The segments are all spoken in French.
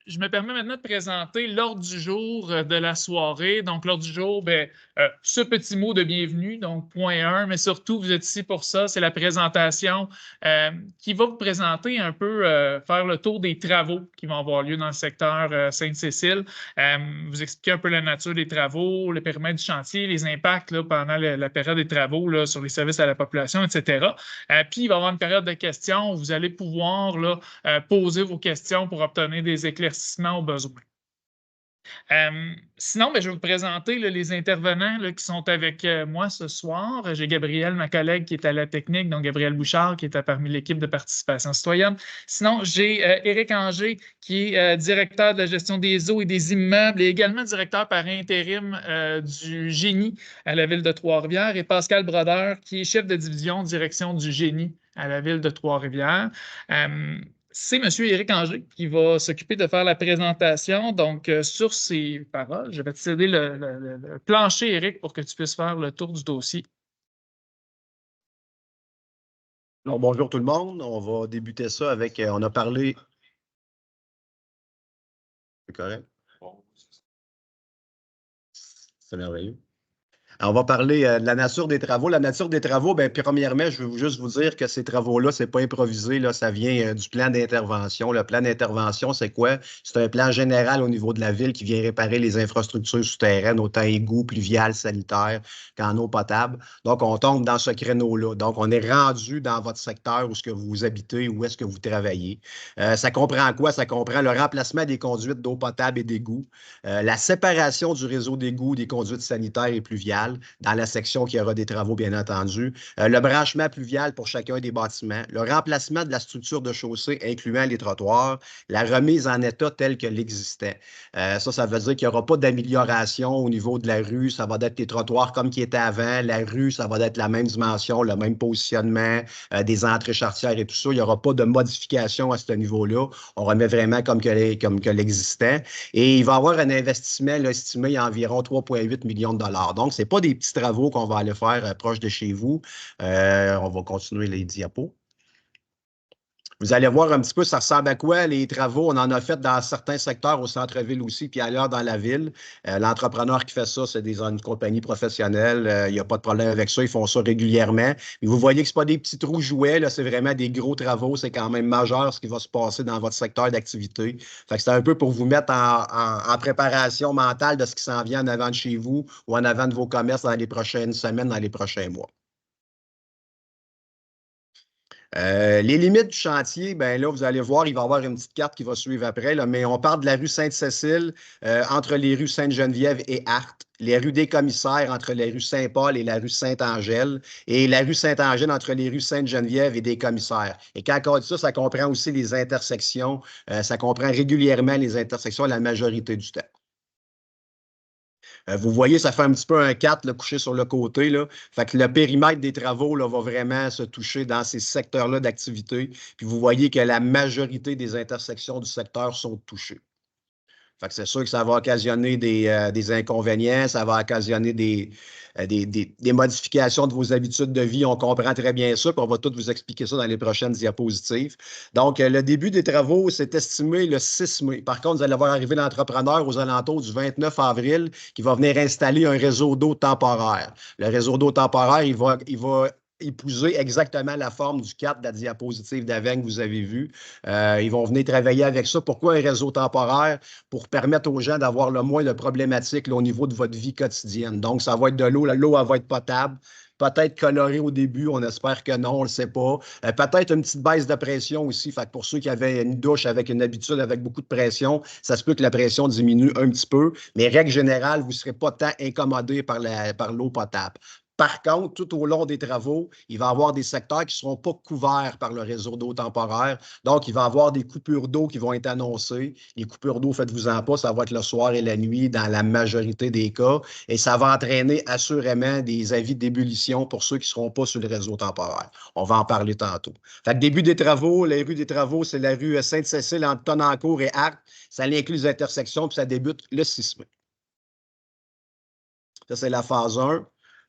je me permets maintenant de présenter l'ordre du jour de la soirée. Donc, l'ordre du jour, ce petit mot de bienvenue, donc point 1, mais surtout, vous êtes ici pour ça, c'est la présentation qui va vous présenter un peu, faire le tour des travaux qui vont avoir lieu dans le secteur Sainte-Cécile, vous expliquer un peu la nature des travaux, le périmètre du chantier, les impacts là, pendant la période des travaux là, sur les services à la population, etc. Puis, il va y avoir une période de questions où vous allez pouvoir là, poser vos questions pour obtenir des éclaircissements au besoin. Sinon, je vais vous présenter là, les intervenants là, qui sont avec moi ce soir. J'ai Gabrielle, ma collègue, qui est à la technique, donc Gabrielle Bouchard, qui est parmi l'équipe de participation citoyenne. Sinon, j'ai Éric Anger, qui est directeur de la gestion des eaux et des immeubles et également directeur par intérim du génie à la ville de Trois-Rivières, et Pascal Brodeur, qui est chef de division direction du génie à la ville de Trois-Rivières. C'est M. Éric Anger qui va s'occuper de faire la présentation. Donc, sur ces paroles, je vais te céder le plancher, Éric, pour que tu puisses faire le tour du dossier. Alors, bonjour tout le monde. On va débuter ça avec, on a parlé... C'est correct? C'est merveilleux. Alors, on va parler de la nature des travaux. La nature des travaux, premièrement, je veux juste vous dire que ces travaux-là, ce n'est pas improvisé, là, ça vient du plan d'intervention. Le plan d'intervention, c'est quoi? C'est un plan général au niveau de la ville qui vient réparer les infrastructures souterraines, autant égouts, pluviales, sanitaires qu'en eau potable. Donc, on tombe dans ce créneau-là. Donc, on est rendu dans votre secteur où est-ce que vous habitez, où est-ce que vous travaillez. Ça comprend quoi? Ça comprend le remplacement des conduites d'eau potable et d'égouts, la séparation du réseau d'égouts des conduites sanitaires et pluviales, dans la section qui aura des travaux, bien entendu. Le branchement pluvial pour chacun des bâtiments, le remplacement de la structure de chaussée, incluant les trottoirs, la remise en état tel que l'existant. Ça veut dire qu'il n'y aura pas d'amélioration au niveau de la rue. Ça va être les trottoirs comme qui étaient avant. La rue, ça va être la même dimension, le même positionnement, des entrées charretières et tout ça. Il n'y aura pas de modification à ce niveau-là. On remet vraiment comme que l'existant. Et il va y avoir un investissement là, estimé à environ 3,8 millions de dollars. Donc, ce n'est pas des petits travaux qu'on va aller faire proche de chez vous. On va continuer les diapos. Vous allez voir un petit peu, ça ressemble à quoi les travaux. On en a fait dans certains secteurs au centre-ville aussi, puis ailleurs dans la ville. L'entrepreneur qui fait ça, c'est une compagnie professionnelle. Il n'y a pas de problème avec ça. Ils font ça régulièrement. Mais vous voyez que ce n'est pas des petits trous jouets, c'est vraiment des gros travaux. C'est quand même majeur ce qui va se passer dans votre secteur d'activité. Fait que c'est un peu pour vous mettre en préparation mentale de ce qui s'en vient en avant de chez vous ou en avant de vos commerces dans les prochaines semaines, dans les prochains mois. Les limites du chantier, là, vous allez voir, il va y avoir une petite carte qui va suivre après, là, mais on part de la rue Sainte-Cécile, entre les rues Sainte-Geneviève et Hart, les rues des Commissaires entre les rues Saint-Paul et la rue Sainte-Angèle, et la rue Sainte-Angèle entre les rues Sainte-Geneviève et des Commissaires. Et quand on dit ça, ça comprend aussi les intersections, ça comprend régulièrement les intersections la majorité du temps. Vous voyez, ça fait un petit peu un 4 là, couché sur le côté. Là. Fait que le périmètre des travaux là, va vraiment se toucher dans ces secteurs-là d'activité. Puis vous voyez que la majorité des intersections du secteur sont touchées. Fait que c'est sûr que ça va occasionner des inconvénients, ça va occasionner des modifications de vos habitudes de vie. On comprend très bien ça, puis on va tout vous expliquer ça dans les prochaines diapositives. Donc, le début des travaux, c'est estimé le 6 mai. Par contre, vous allez voir arriver l'entrepreneur aux alentours du 29 avril qui va venir installer un réseau d'eau temporaire. Le réseau d'eau temporaire, il va épouser exactement la forme du 4 de la diapositive d'avant que vous avez vu. Ils vont venir travailler avec ça. Pourquoi un réseau temporaire? Pour permettre aux gens d'avoir le moins de problématiques là, au niveau de votre vie quotidienne. Donc, ça va être de l'eau. L'eau, elle va être potable. Peut-être colorée au début, on espère que non, on ne le sait pas. Peut-être une petite baisse de pression aussi. Fait que pour ceux qui avaient une douche avec une habitude avec beaucoup de pression, ça se peut que la pression diminue un petit peu. Mais règle générale, vous ne serez pas tant incommodé par l'eau potable. Par contre, tout au long des travaux, il va y avoir des secteurs qui ne seront pas couverts par le réseau d'eau temporaire. Donc, il va y avoir des coupures d'eau qui vont être annoncées. Les coupures d'eau, faites-vous-en pas, ça va être le soir et la nuit dans la majorité des cas. Et ça va entraîner assurément des avis d'ébullition pour ceux qui ne seront pas sur le réseau temporaire. On va en parler tantôt. Fait que début des travaux, les rues des travaux, c'est la rue Sainte-Cécile entre Tonnancourt et Hart. Ça inclut les intersections, puis ça débute le 6 mai. Ça, c'est la phase 1.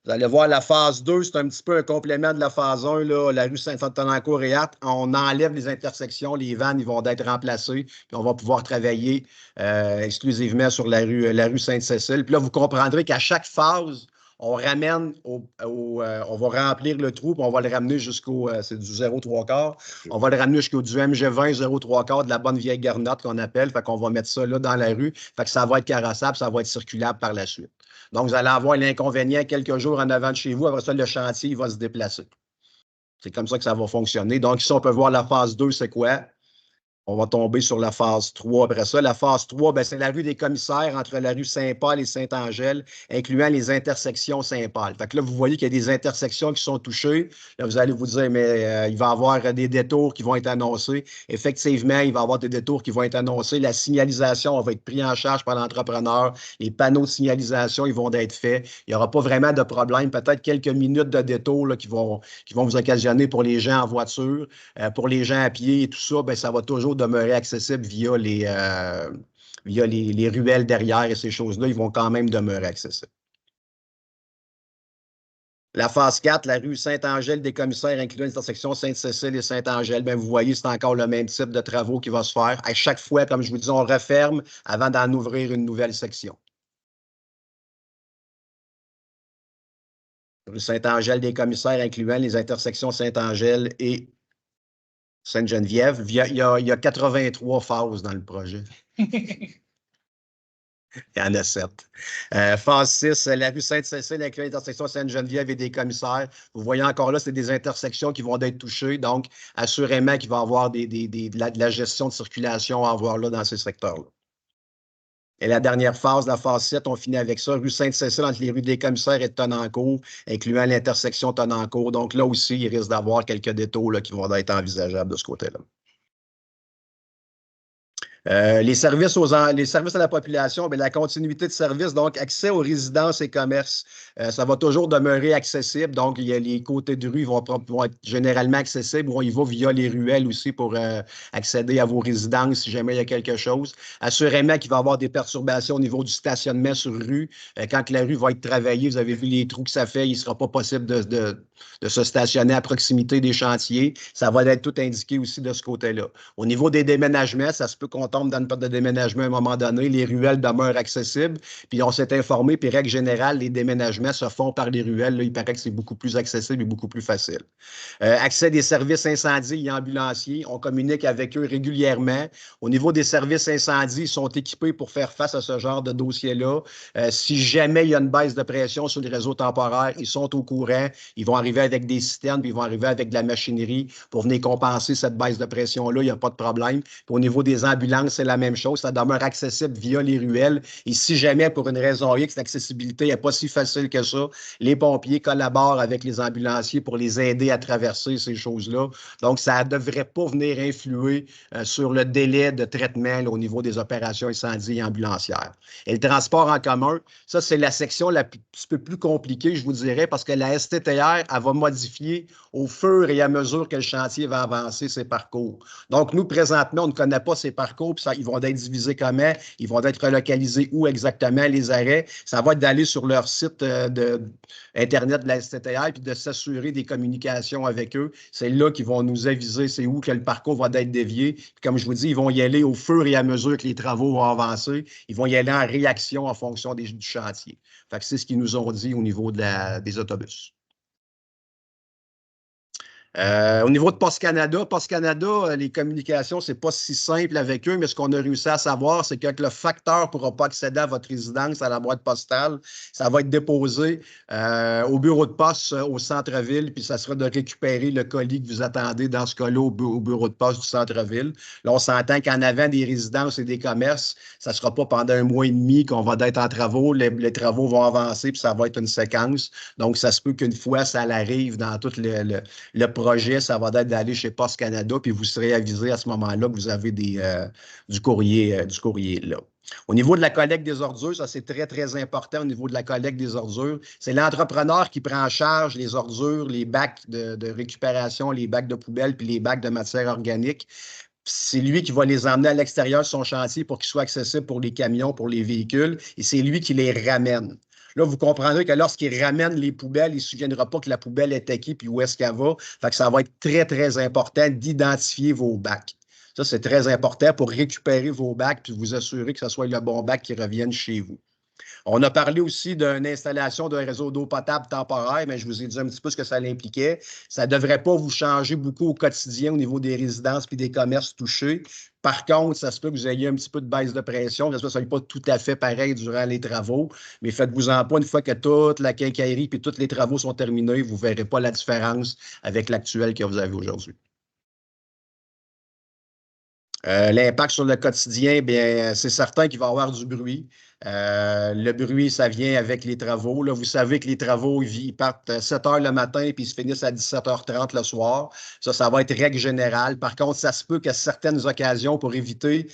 Vous allez voir, la phase 2, c'est un petit peu un complément de la phase 1, là, la rue Saint-Antonin-Cour et Hâte. On enlève les intersections, les vannes, ils vont être remplacés, puis on va pouvoir travailler exclusivement sur la rue Sainte-Cécile. Puis là, vous comprendrez qu'à chaque phase, on ramène on va remplir le trou, puis on va le ramener jusqu'au, c'est du 0,3 on va le ramener jusqu'au du MG20 0,3 de la bonne vieille garnotte qu'on appelle. Fait qu'on va mettre ça là dans la rue. Fait que ça va être carrossable, ça va être circulable par la suite. Donc, vous allez avoir l'inconvénient quelques jours en avant de chez vous. Après ça, le chantier, il va se déplacer. C'est comme ça que ça va fonctionner. Donc, ici, on peut voir la phase 2, c'est quoi? On va tomber sur la phase 3 après ça. La phase 3, ben, c'est la rue des commissaires entre la rue Saint-Paul et Saint-Angèle, incluant les intersections Saint-Paul. Fait que là, vous voyez qu'il y a des intersections qui sont touchées. Là, vous allez vous dire, mais il va y avoir des détours qui vont être annoncés. Effectivement, il va y avoir des détours qui vont être annoncés. La signalisation va être prise en charge par l'entrepreneur. Les panneaux de signalisation, ils vont être faits. Il n'y aura pas vraiment de problème. Peut-être quelques minutes de détour là, qui vont vous occasionner pour les gens en voiture. Pour les gens à pied et tout ça, ben, ça va toujours demeurer accessible via les ruelles derrière et ces choses-là. Ils vont quand même demeurer accessibles. La phase 4, la rue Saint-Angèle des commissaires, incluant l'intersection Sainte-Cécile et Saint-Angèle, ben, vous voyez, c'est encore le même type de travaux qui va se faire. À chaque fois, comme je vous dis, on referme avant d'en ouvrir une nouvelle section. Rue Saint-Angèle des commissaires, incluant les intersections Saint-Angèle et Sainte-Geneviève. Il y a 83 phases dans le projet. Il y en a 7. Phase 6, la rue Sainte-Cécile avec l'intersection Sainte-Geneviève et des commissaires. Vous voyez encore là, c'est des intersections qui vont être touchées. Donc, assurément qu'il va y avoir de la gestion de circulation à avoir là dans ces secteurs-là. Et la dernière phase, la phase 7, on finit avec ça. Rue Sainte-Cécile entre les rues des commissaires et de Tonnancour, incluant l'intersection Tonnancour. Donc là aussi, il risque d'avoir quelques détours là, qui vont être envisageables de ce côté-là. Les services à la population, bien, la continuité de service, donc accès aux résidences et commerces, ça va toujours demeurer accessible. Donc, il y a les côtés de rue vont être généralement accessibles. On y va via les ruelles aussi pour accéder à vos résidences si jamais il y a quelque chose. Assurément qu'il va y avoir des perturbations au niveau du stationnement sur rue. Quand la rue va être travaillée, vous avez vu les trous que ça fait, il ne sera pas possible de se stationner à proximité des chantiers. Ça va être tout indiqué aussi de ce côté-là. Au niveau des déménagements, ça se peut qu'on tombe dans une période de déménagement à un moment donné. Les ruelles demeurent accessibles. Puis on s'est informé, puis règle générale, les déménagements se font par les ruelles. Là, il paraît que c'est beaucoup plus accessible et beaucoup plus facile. Accès des services incendies et ambulanciers. On communique avec eux régulièrement. Au niveau des services incendies, ils sont équipés pour faire face à ce genre de dossier-là. Si jamais il y a une baisse de pression sur les réseaux temporaires, ils sont au courant. Ils vont arriver avec des citernes, puis ils vont arriver avec de la machinerie pour venir compenser cette baisse de pression-là. Il n'y a pas de problème. Puis au niveau des ambulances, c'est la même chose. Ça demeure accessible via les ruelles. Et si jamais, pour une raison X, l'accessibilité n'est pas si facile que ça, les pompiers collaborent avec les ambulanciers pour les aider à traverser ces choses-là. Donc, ça ne devrait pas venir influer sur le délai de traitement là, au niveau des opérations incendies et ambulancières. Et le transport en commun, ça, c'est la section un petit peu plus compliquée, je vous dirais, parce que la STTR, elle va modifier au fur et à mesure que le chantier va avancer ses parcours. Donc, nous, présentement, on ne connaît pas ces parcours, puis ils vont être divisés comment, ils vont être relocalisés où exactement, les arrêts. Ça va être d'aller sur leur site Internet de la STTR, puis de s'assurer des communications avec eux. C'est là qu'ils vont nous aviser c'est où que le parcours va être dévié. Puis, comme je vous dis, ils vont y aller au fur et à mesure que les travaux vont avancer. Ils vont y aller en réaction en fonction du chantier. Fait que c'est ce qu'ils nous ont dit au niveau des autobus. Au niveau de Poste Canada, les communications, ce n'est pas si simple avec eux, mais ce qu'on a réussi à savoir, c'est que le facteur ne pourra pas accéder à votre résidence, à la boîte postale. Ça va être déposé au bureau de poste au centre-ville, puis ça sera de récupérer le colis que vous attendez dans ce cas-là au bureau de poste du centre-ville. Là, on s'entend qu'en avant des résidences et des commerces, ça ne sera pas pendant 1 mois et demi qu'on va être en travaux. Les travaux vont avancer, puis ça va être une séquence. Donc, ça se peut qu'une fois, ça arrive dans tout le projet, ça va être d'aller chez Poste Canada, puis vous serez avisé à ce moment-là que vous avez du courrier là. Au niveau de la collecte des ordures, ça c'est très, très important au niveau de la collecte des ordures. C'est l'entrepreneur qui prend en charge les ordures, les bacs de récupération, les bacs de poubelle, puis les bacs de matière organique. C'est lui qui va les emmener à l'extérieur de son chantier pour qu'ils soient accessibles pour les camions, pour les véhicules, et c'est lui qui les ramène. Là, vous comprendrez que lorsqu'il ramène les poubelles, il ne se souviendra pas que la poubelle est qui puis où est-ce qu'elle va. Fait que ça va être très, très important d'identifier vos bacs. Ça, c'est très important pour récupérer vos bacs puis vous assurer que ce soit le bon bac qui revienne chez vous. On a parlé aussi d'une installation d'un réseau d'eau potable temporaire, mais je vous ai dit un petit peu ce que ça impliquait. Ça ne devrait pas vous changer beaucoup au quotidien au niveau des résidences et des commerces touchés. Par contre, ça se peut que vous ayez un petit peu de baisse de pression. Ça ne soit pas tout à fait pareil durant les travaux, mais faites-vous-en pas, une fois que toute la quincaillerie et tous les travaux sont terminés, vous ne verrez pas la différence avec l'actuel que vous avez aujourd'hui. L'impact sur le quotidien, bien, c'est certain qu'il va y avoir du bruit. Le bruit, ça vient avec les travaux. Là, vous savez que les travaux, ils partent à 7 h le matin et puis ils se finissent à 17 h 30 le soir. Ça va être règle générale. Par contre, ça se peut qu'à certaines occasions, pour éviter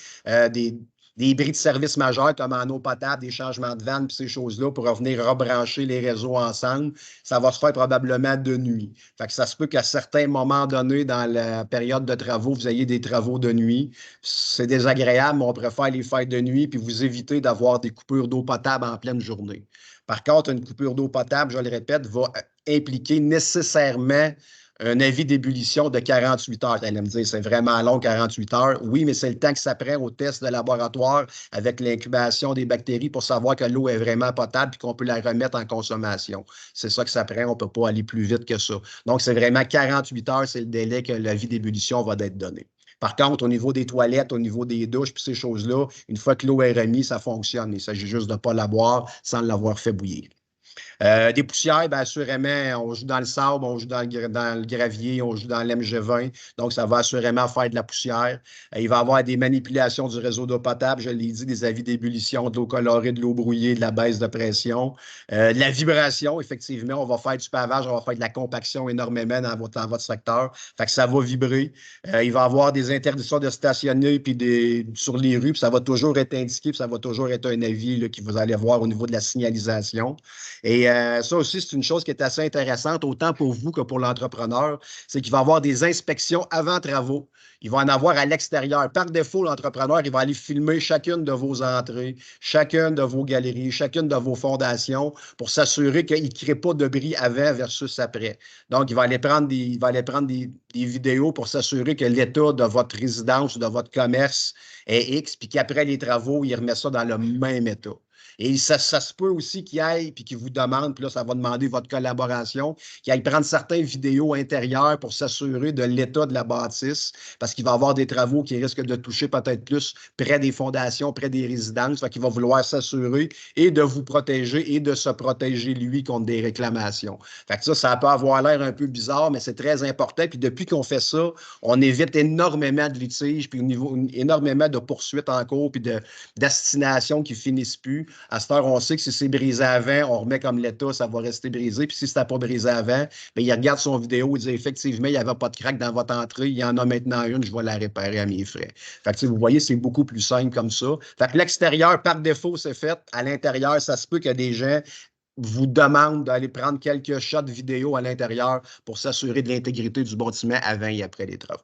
des bris de service majeurs comme en eau potable, des changements de vannes, puis ces choses-là, pour revenir rebrancher les réseaux ensemble, ça va se faire probablement de nuit. Fait que ça se peut qu'à certains moments donnés dans la période de travaux, vous ayez des travaux de nuit. C'est désagréable, mais on préfère les faire de nuit, puis vous éviter d'avoir des coupures d'eau potable en pleine journée. Par contre, une coupure d'eau potable, je le répète, va impliquer nécessairement un avis d'ébullition de 48 heures. Vous allez me dire, c'est vraiment long, 48 heures. Oui, mais c'est le temps que ça prend au test de laboratoire avec l'incubation des bactéries pour savoir que l'eau est vraiment potable et qu'on peut la remettre en consommation. C'est ça que ça prend. On ne peut pas aller plus vite que ça. Donc, c'est vraiment 48 heures, c'est le délai que l'avis d'ébullition va être donné. Par contre, au niveau des toilettes, au niveau des douches, puis ces choses-là, une fois que l'eau est remise, ça fonctionne. Il s'agit juste de ne pas la boire sans l'avoir fait bouillir. Des poussières, bien assurément, on joue dans le sable, on joue dans le gravier, on joue dans l'MG20. Donc, ça va assurément faire de la poussière. Il va y avoir des manipulations du réseau d'eau potable, je l'ai dit, des avis d'ébullition, de l'eau colorée, de l'eau brouillée, de la baisse de pression. De la vibration, effectivement, on va faire du pavage, on va faire de la compaction énormément dans votre secteur. Fait que ça va vibrer. Il va y avoir des interdictions de stationner puis sur les rues, puis ça va toujours être indiqué, puis ça va toujours être un avis là, que vous allez voir au niveau de la signalisation. Et ça aussi, c'est une chose qui est assez intéressante, autant pour vous que pour l'entrepreneur, c'est qu'il va y avoir des inspections avant travaux. Il va en avoir à l'extérieur. Par défaut, l'entrepreneur, il va aller filmer chacune de vos entrées, chacune de vos galeries, chacune de vos fondations pour s'assurer qu'il ne crée pas de bris avant versus après. Donc, il va aller prendre des vidéos pour s'assurer que l'état de votre résidence ou de votre commerce est X, puis qu'après les travaux, il remet ça dans le même état. Et ça se peut aussi qu'il aille puis qu'il vous demande, puis là, ça va demander votre collaboration, qu'il aille prendre certaines vidéos intérieures pour s'assurer de l'état de la bâtisse, parce qu'il va y avoir des travaux qui risquent de toucher peut-être plus près des fondations, près des résidences. Fait qu'il va vouloir s'assurer et de vous protéger et de se protéger, lui, contre des réclamations. Fait que ça peut avoir l'air un peu bizarre, mais c'est très important. Puis depuis qu'on fait ça, on évite énormément de litiges, puis énormément de poursuites en cours, puis d'astinations qui finissent plus. À cette heure, on sait que si c'est brisé avant, on remet comme l'état, ça va rester brisé. Puis si ce n'était pas brisé avant, bien, il regarde son vidéo, il dit effectivement, il n'y avait pas de craque dans votre entrée, il y en a maintenant une, je vais la réparer à mes frais. Fait que vous voyez, c'est beaucoup plus simple comme ça. Fait que l'extérieur, par défaut, c'est fait. À l'intérieur, ça se peut que des gens vous demandent d'aller prendre quelques shots vidéo à l'intérieur pour s'assurer de l'intégrité du bâtiment avant et après les travaux.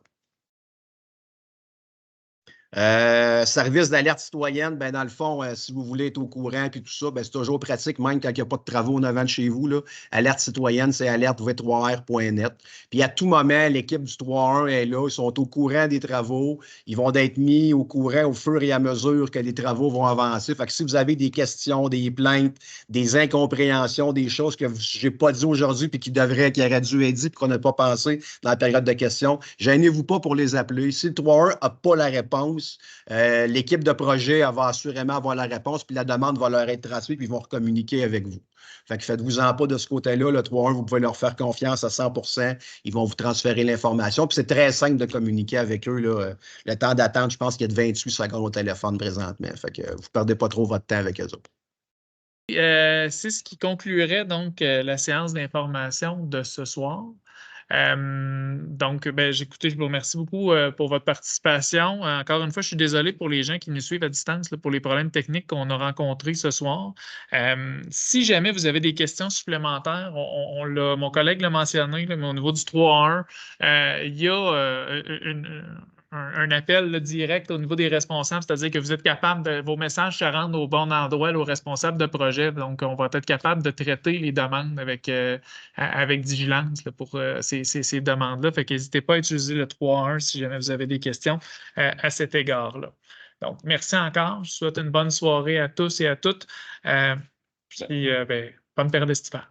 Service d'alerte citoyenne, ben dans le fond, si vous voulez être au courant et tout ça, ben c'est toujours pratique, même quand il n'y a pas de travaux en avant de chez vous. Là. Alerte citoyenne, c'est alerte-v3r.net. Puis à tout moment, l'équipe du 3.1 est là, ils sont au courant des travaux, ils vont être mis au courant au fur et à mesure que les travaux vont avancer. Fait que si vous avez des questions, des plaintes, des incompréhensions, des choses que je n'ai pas dit aujourd'hui puis qui auraient dû être dites et qu'on n'a pas pensé dans la période de questions, gênez-vous pas pour les appeler. Si le 3.1 n'a pas la réponse, l'équipe de projet va assurément avoir la réponse, puis la demande va leur être transmise, puis ils vont recommuniquer avec vous. Fait que faites-vous-en pas de ce côté-là. Le 3.1, vous pouvez leur faire confiance à 100%. Ils vont vous transférer l'information. Puis c'est très simple de communiquer avec eux. Là. Le temps d'attente, je pense qu'il y a de 28 secondes au téléphone présentement. Fait que vous ne perdez pas trop votre temps avec eux autres. C'est ce qui conclurait donc la séance d'information de ce soir. Donc, écoutez, je vous remercie beaucoup pour votre participation. Encore une fois, je suis désolé pour les gens qui nous suivent à distance là, pour les problèmes techniques qu'on a rencontrés ce soir. Si jamais vous avez des questions supplémentaires, mon collègue l'a mentionné, là, mais au niveau du 3.1, il y a un appel là, direct au niveau des responsables, c'est-à-dire que vous êtes capable vos messages se rendent au bon endroit, là, aux responsables de projet. Donc, on va être capable de traiter les demandes avec vigilance là, pour ces demandes-là. Fait qu'hésitez pas à utiliser le 3.1 si jamais vous avez des questions à cet égard-là. Donc, merci encore. Je vous souhaite une bonne soirée à tous et à toutes. Puis, bonne période estivale.